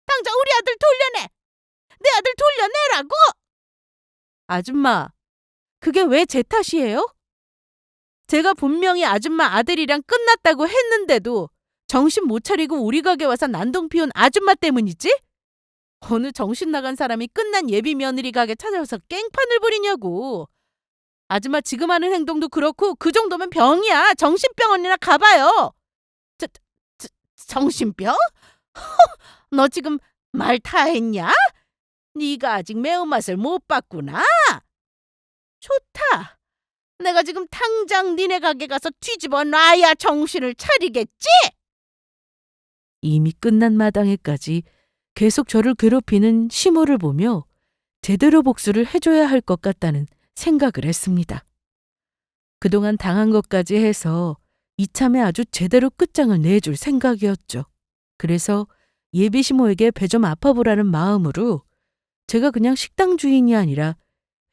당장 우리 아들 돌려내! 내 아들 돌려내라고! 아줌마, 그게 왜 제 탓이에요? 제가 분명히 아줌마 아들이랑 끝났다고 했는데도 정신 못 차리고 우리 가게 와서 난동 피운 아줌마 때문이지? 어느 정신 나간 사람이 끝난 예비 며느리 가게 찾아와서 깽판을 부리냐고. 아줌마 지금 하는 행동도 그렇고 그 정도면 병이야. 정신병원이나 가봐요. 저, 저, 정신병? 너 지금 말 다 했냐? 네가 아직 매운맛을 못 봤구나. 좋다. 내가 지금 당장 니네 가게 가서 뒤집어 놔야 정신을 차리겠지? 이미 끝난 마당에까지 계속 저를 괴롭히는 시모를 보며 제대로 복수를 해줘야 할 것 같다는 생각을 했습니다. 그동안 당한 것까지 해서 이참에 아주 제대로 끝장을 내줄 생각이었죠. 그래서 예비 시모에게 배 좀 아파보라는 마음으로 제가 그냥 식당 주인이 아니라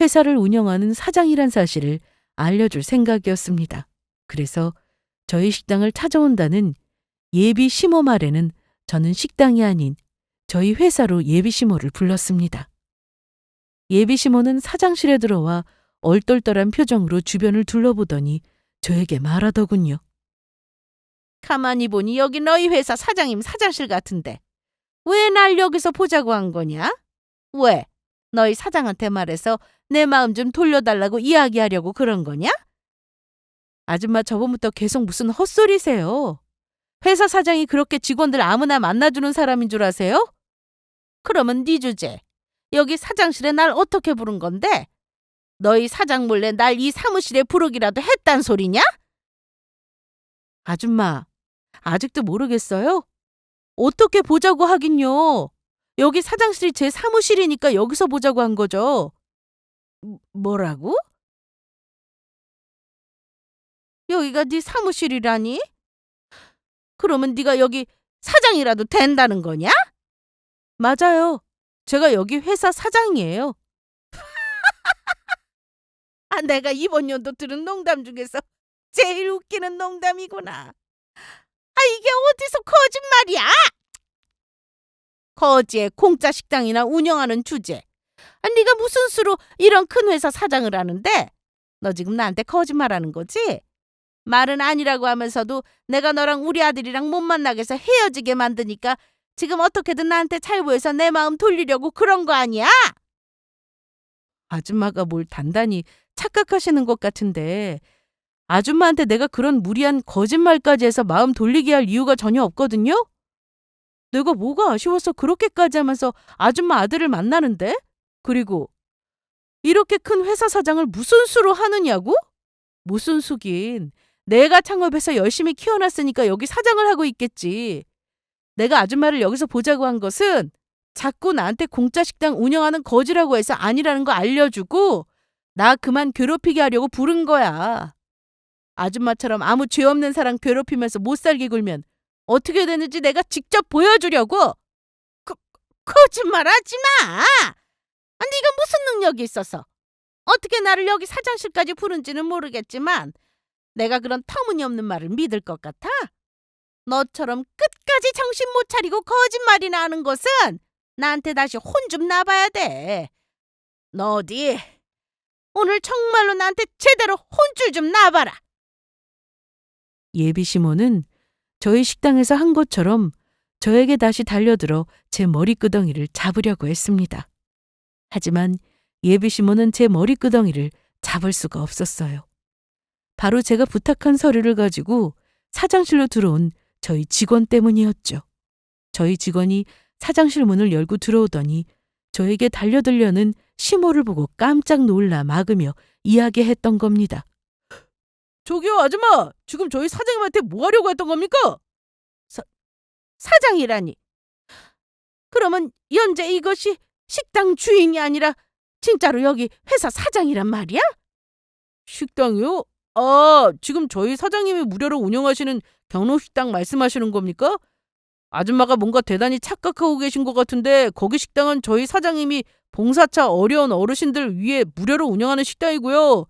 회사를 운영하는 사장이란 사실을 알려줄 생각이었습니다. 그래서 저희 식당을 찾아온다는 예비 시모 말에는 저는 식당이 아닌 저희 회사로 예비 시모를 불렀습니다. 예비 시모는 사장실에 들어와 얼떨떨한 표정으로 주변을 둘러보더니 저에게 말하더군요. 가만히 보니 여기 너희 회사 사장님 사장실 같은데 왜 날 여기서 보자고 한 거냐? 왜? 너희 사장한테 말해서 내 마음 좀 돌려달라고 이야기하려고 그런 거냐? 아줌마 저번부터 계속 무슨 헛소리세요. 회사 사장이 그렇게 직원들 아무나 만나주는 사람인 줄 아세요? 그러면 네 주제. 여기 사장실에 날 어떻게 부른 건데? 너희 사장 몰래 날 이 사무실에 부르기라도 했단 소리냐? 아줌마, 아직도 모르겠어요? 어떻게 보자고 하긴요. 여기 사장실이 제 사무실이니까 여기서 보자고 한 거죠. 뭐라고? 여기가 네 사무실이라니? 그러면 네가 여기 사장이라도 된다는 거냐? 맞아요. 제가 여기 회사 사장이에요. 아, 내가 이번 연도 들은 농담 중에서 제일 웃기는 농담이구나. 아, 이게 어디서 거짓말이야? 거지에 공짜 식당이나 운영하는 주제. 아, 네가 무슨 수로 이런 큰 회사 사장을 하는데? 너 지금 나한테 거짓말하는 거지? 말은 아니라고 하면서도 내가 너랑 우리 아들이랑 못 만나게 해서 헤어지게 만드니까 지금 어떻게든 나한테 잘 보여서 내 마음 돌리려고 그런 거 아니야? 아줌마가 뭘 단단히 착각하시는 것 같은데 아줌마한테 내가 그런 무리한 거짓말까지 해서 마음 돌리게 할 이유가 전혀 없거든요? 내가 뭐가 아쉬워서 그렇게까지 하면서 아줌마 아들을 만나는데? 그리고 이렇게 큰 회사 사장을 무슨 수로 하느냐고? 무슨 수긴. 내가 창업해서 열심히 키워놨으니까 여기 사장을 하고 있겠지. 내가 아줌마를 여기서 보자고 한 것은 자꾸 나한테 공짜 식당 운영하는 거지라고 해서 아니라는 거 알려주고 나 그만 괴롭히게 하려고 부른 거야. 아줌마처럼 아무 죄 없는 사람 괴롭히면서 못 살게 굴면 어떻게 되는지 내가 직접 보여주려고. 거짓말하지 마. 아, 네가 무슨 능력이 있어서 어떻게 나를 여기 사장실까지 부른지는 모르겠지만 내가 그런 터무니없는 말을 믿을 것 같아? 너처럼 끝까지 정신 못 차리고 거짓말이나 하는 것은 나한테 다시 혼 좀 나봐야 돼. 너 어디 오늘 정말로 나한테 제대로 혼줄 좀 나봐라. 예비 시모는 저희 식당에서 한 것처럼 저에게 다시 달려들어 제 머리끄덩이를 잡으려고 했습니다. 하지만 예비 시모는 제 머리끄덩이를 잡을 수가 없었어요. 바로 제가 부탁한 서류를 가지고 사장실로 들어온 저희 직원 때문이었죠. 저희 직원이 사장실 문을 열고 들어오더니 저에게 달려들려는 시모를 보고 깜짝 놀라 막으며 이야기했던 겁니다. 저기요, 아줌마. 지금 저희 사장님한테 뭐 하려고 했던 겁니까? 사장이라니. 그러면 현재 이것이 식당 주인이 아니라 진짜로 여기 회사 사장이란 말이야? 식당이요? 아, 지금 저희 사장님이 무료로 운영하시는 경로식당 말씀하시는 겁니까? 아줌마가 뭔가 대단히 착각하고 계신 것 같은데 거기 식당은 저희 사장님이 봉사차 어려운 어르신들 위해 무료로 운영하는 식당이고요.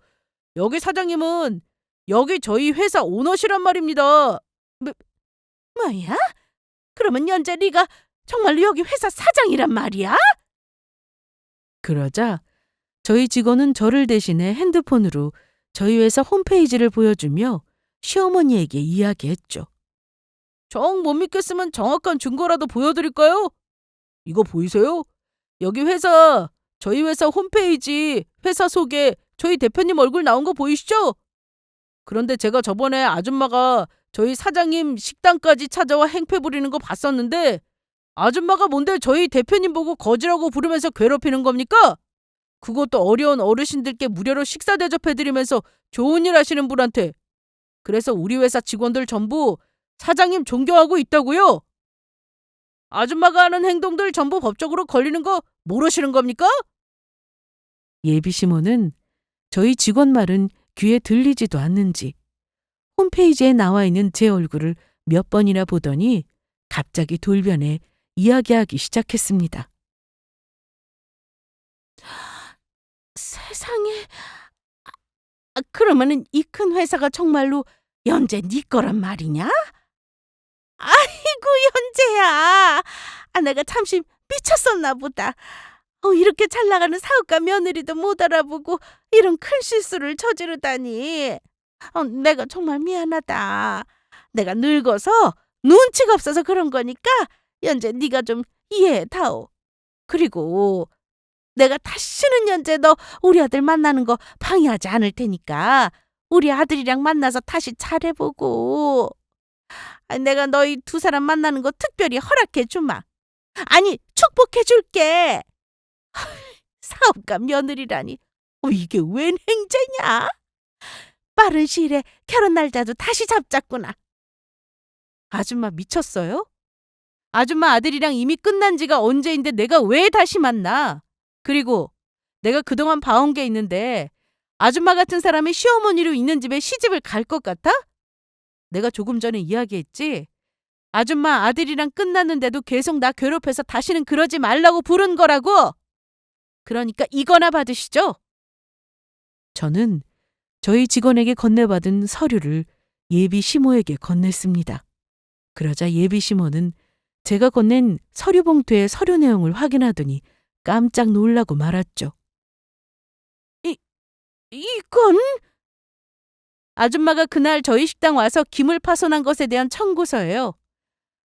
여기 사장님은 여기 저희 회사 오너시란 말입니다. 뭐야? 그러면 현재 네가 정말로 여기 회사 사장이란 말이야? 그러자 저희 직원은 저를 대신해 핸드폰으로 저희 회사 홈페이지를 보여주며 시어머니에게 이야기했죠. 정 못 믿겠으면 정확한 증거라도 보여드릴까요? 이거 보이세요? 여기 회사, 저희 회사 홈페이지, 회사 소개, 저희 대표님 얼굴 나온 거 보이시죠? 그런데 제가 저번에 아줌마가 저희 사장님 식당까지 찾아와 행패 부리는 거 봤었는데 아줌마가 뭔데 저희 대표님 보고 거지라고 부르면서 괴롭히는 겁니까? 그것도 어려운 어르신들께 무료로 식사 대접해드리면서 좋은 일 하시는 분한테. 그래서 우리 회사 직원들 전부 사장님 존경하고 있다고요? 아줌마가 하는 행동들 전부 법적으로 걸리는 거 모르시는 겁니까? 예비 시모는 저희 직원 말은 귀에 들리지도 않는지 홈페이지에 나와 있는 제 얼굴을 몇 번이나 보더니 갑자기 돌변해 이야기하기 시작했습니다. 세상에. 그러면은 이 큰 회사가 정말로 연재 네 거란 말이냐? 아이고 연재야. 내가 참시 미쳤었나 보다. 이렇게 잘 나가는 사업가 며느리도 못 알아보고 이런 큰 실수를 저지르다니. 내가 정말 미안하다. 내가 늙어서 눈치가 없어서 그런 거니까 연재 네가 좀 이해해 다오. 그리고 내가 다시는 연재 너 우리 아들 만나는 거 방해하지 않을 테니까 우리 아들이랑 만나서 다시 잘해보고. 내가 너희 두 사람 만나는 거 특별히 허락해 주마. 아니 축복해 줄게. 사업가 며느리라니. 이게 웬 행제냐? 빠른 시일에 결혼 날짜도 다시 잡자꾸나. 아줌마 미쳤어요? 아줌마 아들이랑 이미 끝난 지가 언제인데 내가 왜 다시 만나? 그리고 내가 그동안 봐온 게 있는데 아줌마 같은 사람이 시어머니로 있는 집에 시집을 갈 것 같아? 내가 조금 전에 이야기했지. 아줌마 아들이랑 끝났는데도 계속 나 괴롭혀서 다시는 그러지 말라고 부른 거라고. 그러니까 이거나 받으시죠. 저는 저희 직원에게 건네받은 서류를 예비 시모에게 건넸습니다. 그러자 예비 시모는 제가 건넨 서류 봉투의 서류 내용을 확인하더니 깜짝 놀라고 말았죠. 이건? 아줌마가 그날 저희 식당 와서 기물 파손한 것에 대한 청구서예요.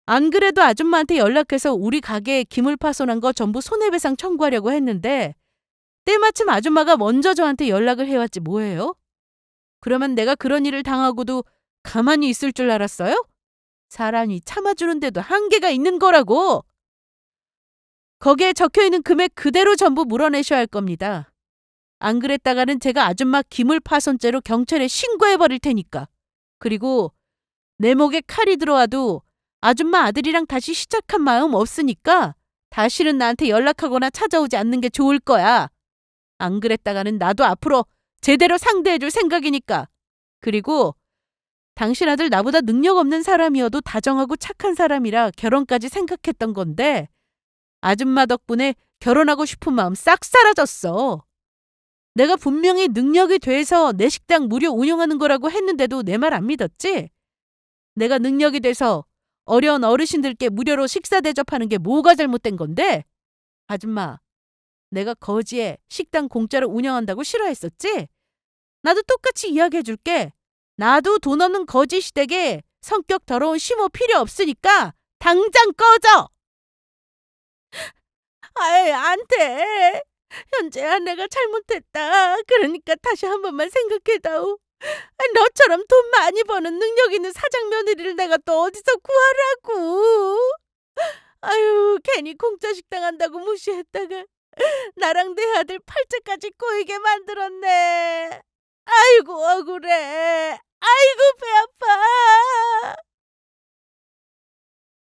안 그래도 아줌마한테 연락해서 우리 가게에 기물 파손한 거 전부 손해배상 청구하려고 했는데 때마침 아줌마가 먼저 저한테 연락을 해왔지 뭐예요? 그러면 내가 그런 일을 당하고도 가만히 있을 줄 알았어요? 사람이 참아주는데도 한계가 있는 거라고. 거기에 적혀있는 금액 그대로 전부 물어내셔야 할 겁니다. 안 그랬다가는 제가 아줌마 기물 파손죄로 경찰에 신고해버릴 테니까. 그리고 내 목에 칼이 들어와도 아줌마 아들이랑 다시 시작한 마음 없으니까 다시는 나한테 연락하거나 찾아오지 않는 게 좋을 거야. 안 그랬다가는 나도 앞으로 제대로 상대해줄 생각이니까. 그리고 당신 아들 나보다 능력 없는 사람이어도 다정하고 착한 사람이라 결혼까지 생각했던 건데 아줌마 덕분에 결혼하고 싶은 마음 싹 사라졌어. 내가 분명히 능력이 돼서 내 식당 무료 운영하는 거라고 했는데도 내 말 안 믿었지? 내가 능력이 돼서 어려운 어르신들께 무료로 식사 대접하는 게 뭐가 잘못된 건데? 아줌마, 내가 거지에 식당 공짜로 운영한다고 싫어했었지? 나도 똑같이 이야기해 줄게. 나도 돈 없는 거지 시댁에 성격 더러운 시모 필요 없으니까 당장 꺼져! 아이, 안 돼. 현재야, 내가 잘못했다. 그러니까 다시 한 번만 생각해다오. 너처럼 돈 많이 버는 능력 있는 사장 며느리를 내가 또 어디서 구하라고. 아유, 괜히 공짜 식당 한다고 무시했다가 나랑 내 아들 팔자까지 꼬이게 만들었네. 아이고 억울해. 아이고 배 아파.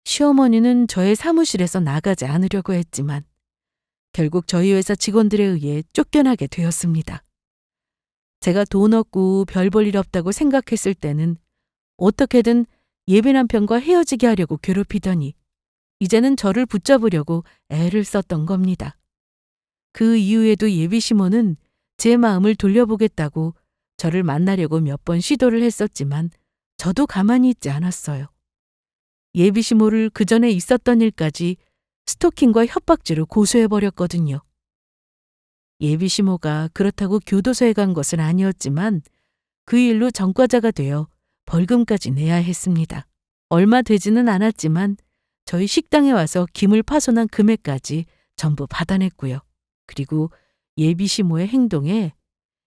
시어머니는 저의 사무실에서 나가지 않으려고 했지만 결국 저희 회사 직원들에 의해 쫓겨나게 되었습니다. 제가 돈 없고 별 볼 일 없다고 생각했을 때는 어떻게든 예비 남편과 헤어지게 하려고 괴롭히더니 이제는 저를 붙잡으려고 애를 썼던 겁니다. 그 이후에도 예비 시모는 제 마음을 돌려보겠다고 저를 만나려고 몇 번 시도를 했었지만 저도 가만히 있지 않았어요. 예비 시모를 그 전에 있었던 일까지 스토킹과 협박죄로 고소해버렸거든요. 예비 시모가 그렇다고 교도소에 간 것은 아니었지만 그 일로 전과자가 되어 벌금까지 내야 했습니다. 얼마 되지는 않았지만 저희 식당에 와서 김을 파손한 금액까지 전부 받아냈고요. 그리고 예비 시모의 행동에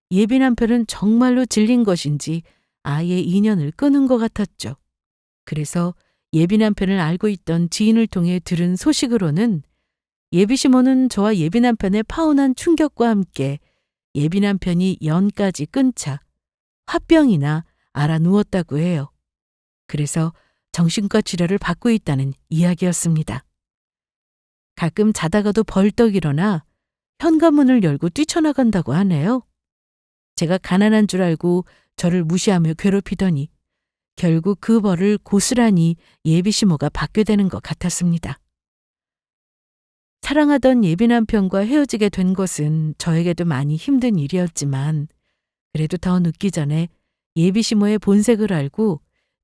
예비 남편은 정말로 질린 것인지 아예 인연을 끊은 것 같았죠. 그래서 예비 남편을 알고 있던 지인을 통해 들은 소식으로는 예비 시모는 저와 예비 남편의 파혼한 충격과 함께 예비 남편이 연까지 끊자 화병이나 알아누웠다고 해요. 그래서 정신과 치료를 받고 있다는 이야기였습니다. 가끔 자다가도 벌떡 일어나 현관문을 열고 뛰쳐나간다고 하네요. 제가 가난한 줄 알고 저를 무시하며 괴롭히더니 결국 그 벌을 고스란히 예비 시모가 받게 되는 것 같았습니다. 사랑하던 예비 남편과 헤어지게 된 것은 저에게도 많이 힘든 일이었지만 그래도 더 늦기 전에 예비 시모의 본색을 알고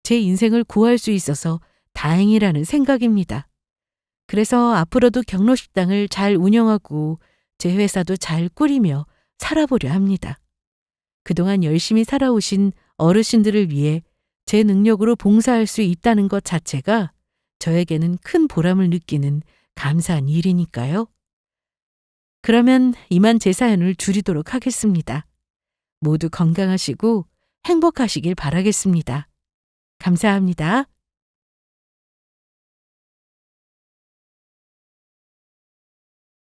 제 인생을 구할 수 있어서 다행이라는 생각입니다. 그래서 앞으로도 경로식당을 잘 운영하고 제 회사도 잘 꾸리며 살아보려 합니다. 그동안 열심히 살아오신 어르신들을 위해 제 능력으로 봉사할 수 있다는 것 자체가 저에게는 큰 보람을 느끼는 감사한 일이니까요. 그러면 이만 제 사연을 줄이도록 하겠습니다. 모두 건강하시고 행복하시길 바라겠습니다. 감사합니다.